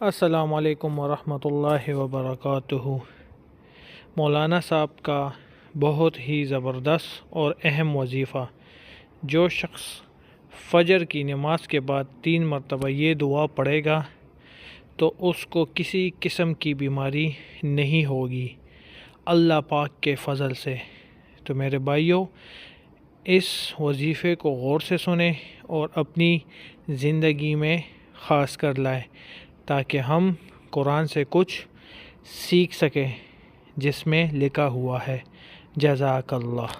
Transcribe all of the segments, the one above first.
السلام علیکم ورحمۃ اللہ وبرکاتہ۔ مولانا صاحب کا بہت ہی زبردست اور اہم وظیفہ، جو شخص فجر کی نماز کے بعد 3 مرتبہ یہ دعا پڑھے گا تو اس کو کسی قسم کی بیماری نہیں ہوگی اللہ پاک کے فضل سے۔ تو میرے بھائیوں، اس وظیفے کو غور سے سنیں اور اپنی زندگی میں خاص کر لائیں تاکہ ہم قرآن سے کچھ سیکھ سکیں جس میں لکھا ہوا ہے۔ جزاک اللہ۔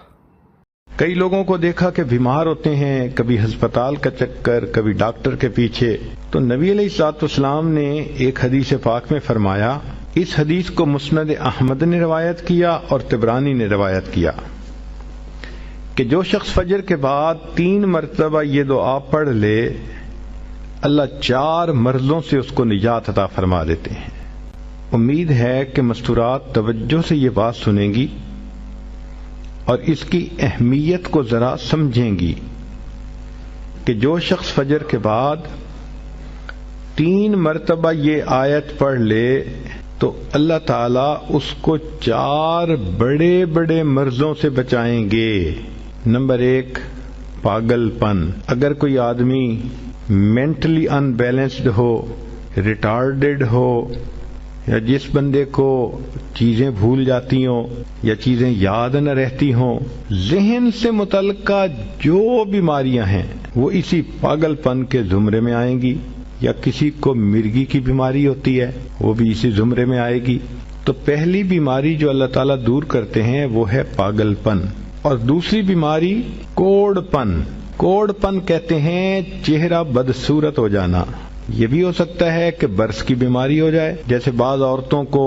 کئی لوگوں کو دیکھا کہ بیمار ہوتے ہیں، کبھی ہسپتال کا چکر، کبھی ڈاکٹر کے پیچھے، تو نبی علیہ الصلوۃ والسلام نے ایک حدیث پاک میں فرمایا، اس حدیث کو مسند احمد نے روایت کیا اور طبرانی نے روایت کیا کہ جو شخص فجر کے بعد 3 مرتبہ یہ دعا پڑھ لے، اللہ 4 مرضوں سے اس کو نجات عطا فرما دیتے ہیں۔ امید ہے کہ مستورات توجہ سے یہ بات سنیں گی اور اس کی اہمیت کو ذرا سمجھیں گی کہ جو شخص فجر کے بعد 3 مرتبہ یہ آیت پڑھ لے تو اللہ تعالیٰ اس کو 4 بڑے بڑے مرضوں سے بچائیں گے۔ نمبر 1، پاگل پن۔ اگر کوئی آدمی مینٹلی ان بیلنسڈ ہو، ریٹارڈڈ ہو، یا جس بندے کو چیزیں بھول جاتی ہوں یا چیزیں یاد نہ رہتی ہوں، ذہن سے متعلقہ جو بیماریاں ہیں وہ اسی پاگل پن کے زمرے میں آئیں گی، یا کسی کو مرگی کی بیماری ہوتی ہے وہ بھی اسی زمرے میں آئے گی۔ تو پہلی بیماری جو اللہ تعالیٰ دور کرتے ہیں وہ ہے پاگل پن، اور دوسری بیماری کوڑ پن۔ کوڑ پن کہتے ہیں چہرہ بدصورت ہو جانا۔ یہ بھی ہو سکتا ہے کہ برس کی بیماری ہو جائے، جیسے بعض عورتوں کو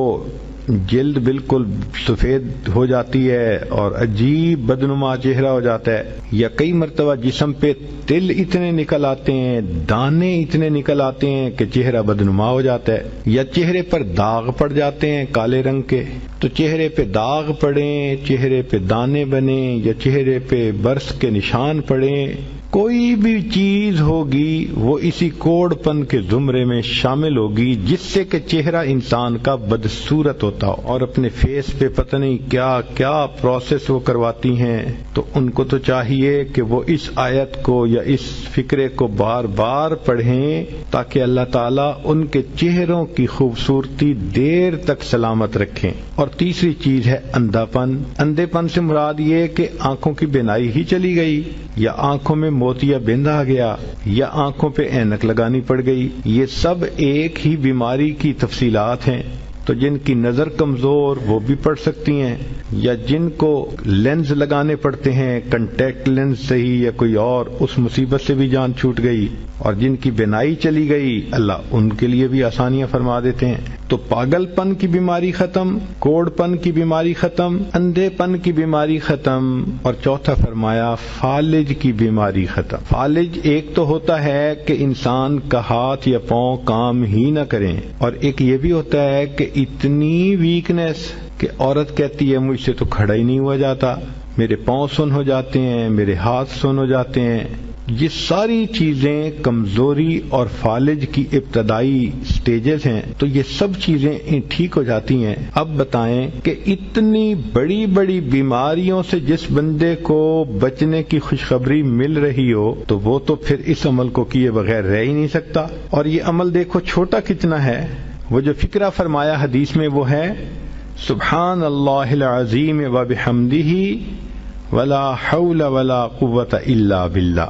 جلد بالکل سفید ہو جاتی ہے اور عجیب بدنما چہرہ ہو جاتا ہے، یا کئی مرتبہ جسم پہ تل اتنے نکل آتے ہیں، دانے اتنے نکل آتے ہیں کہ چہرہ بدنما ہو جاتا ہے، یا چہرے پر داغ پڑ جاتے ہیں کالے رنگ کے۔ تو چہرے پہ داغ پڑیں، چہرے پہ دانے بنیں، یا چہرے پہ برس کے نشان پڑیں، کوئی بھی چیز ہوگی وہ اسی کوڑ پن کے زمرے میں شامل ہوگی، جس سے کہ چہرہ انسان کا بدصورت ہوتا ہو، اور اپنے فیس پہ پتہ نہیں کیا کیا پروسیس وہ کرواتی ہیں۔ تو ان کو تو چاہیے کہ وہ اس آیت کو یا اس فکرے کو بار بار پڑھیں تاکہ اللہ تعالیٰ ان کے چہروں کی خوبصورتی دیر تک سلامت رکھیں۔ اور تیسری چیز ہے اندھا پن۔ اندھے پن سے مراد یہ کہ آنکھوں کی بینائی ہی چلی گئی، یا آنکھوں میں موتیا بند آ گیا، یا آنکھوں پہ اینک لگانی پڑ گئی۔ یہ سب ایک ہی بیماری کی تفصیلات ہیں۔ تو جن کی نظر کمزور وہ بھی پڑھ سکتی ہیں، یا جن کو لینز لگانے پڑتے ہیں، کنٹیکٹ لینز صحیح یا کوئی اور، اس مصیبت سے بھی جان چھوٹ گئی، اور جن کی بینائی چلی گئی اللہ ان کے لیے بھی آسانیاں فرما دیتے ہیں۔ تو پاگل پن کی بیماری ختم، کوڑ پن کی بیماری ختم، اندھے پن کی بیماری ختم، اور چوتھا فرمایا فالج کی بیماری ختم۔ فالج ایک تو ہوتا ہے کہ انسان کا ہاتھ یا پاؤں کام ہی نہ کریں، اور ایک یہ بھی ہوتا ہے کہ اتنی ویکنس کہ عورت کہتی ہے مجھ سے تو کھڑا ہی نہیں ہوا جاتا، میرے پاؤں سن ہو جاتے ہیں، میرے ہاتھ سن ہو جاتے ہیں۔ یہ ساری چیزیں کمزوری اور فالج کی ابتدائی سٹیجز ہیں، تو یہ سب چیزیں ٹھیک ہو جاتی ہیں۔ اب بتائیں کہ اتنی بڑی بڑی بیماریوں سے جس بندے کو بچنے کی خوشخبری مل رہی ہو تو وہ تو پھر اس عمل کو کیے بغیر رہ ہی نہیں سکتا۔ اور یہ عمل دیکھو چھوٹا کتنا ہے۔ وہ جو فکرہ فرمایا حدیث میں وہ ہے سبحان اللہ العظیم وبحمدہ ولا حول ولا قوۃ الا باللہ۔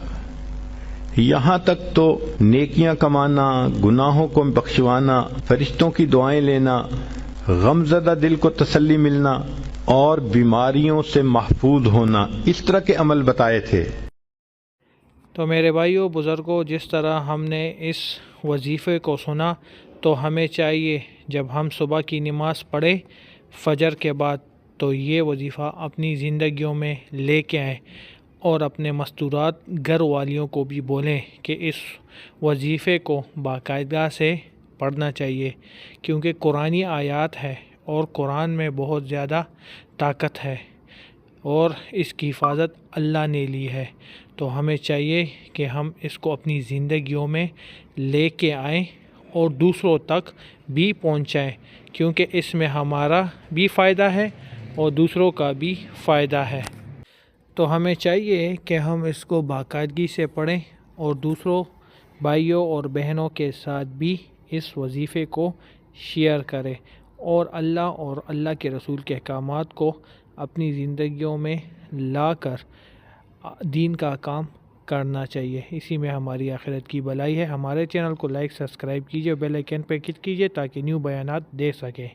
یہاں تک تو نیکیاں کمانا، گناہوں کو بخشوانا، فرشتوں کی دعائیں لینا، غمزدہ دل کو تسلی ملنا، اور بیماریوں سے محفوظ ہونا، اس طرح کے عمل بتائے تھے۔ تو میرے بھائیوں بزرگوں، جس طرح ہم نے اس وظیفے کو سنا تو ہمیں چاہیے جب ہم صبح کی نماز پڑھیں فجر کے بعد تو یہ وظیفہ اپنی زندگیوں میں لے کے آئیں، اور اپنے مستورات گھر والیوں کو بھی بولیں کہ اس وظیفے کو باقاعدہ سے پڑھنا چاہیے، کیونکہ قرآنی آیات ہے اور قرآن میں بہت زیادہ طاقت ہے، اور اس کی حفاظت اللہ نے لی ہے۔ تو ہمیں چاہیے کہ ہم اس کو اپنی زندگیوں میں لے کے آئیں اور دوسروں تک بھی پہنچائیں، کیونکہ اس میں ہمارا بھی فائدہ ہے اور دوسروں کا بھی فائدہ ہے۔ تو ہمیں چاہیے کہ ہم اس کو باقاعدگی سے پڑھیں اور دوسروں بھائیوں اور بہنوں کے ساتھ بھی اس وظیفے کو شیئر کریں اور اللہ کے رسول کے احکامات کو اپنی زندگیوں میں لا کر دین کا کام کرنا چاہیے۔ اسی میں ہماری آخرت کی بھلائی ہے۔ ہمارے چینل کو لائک، سبسکرائب کیجیے، بیل آئیکن پہ کلک کیجیے تاکہ نیو بیانات دے سکیں۔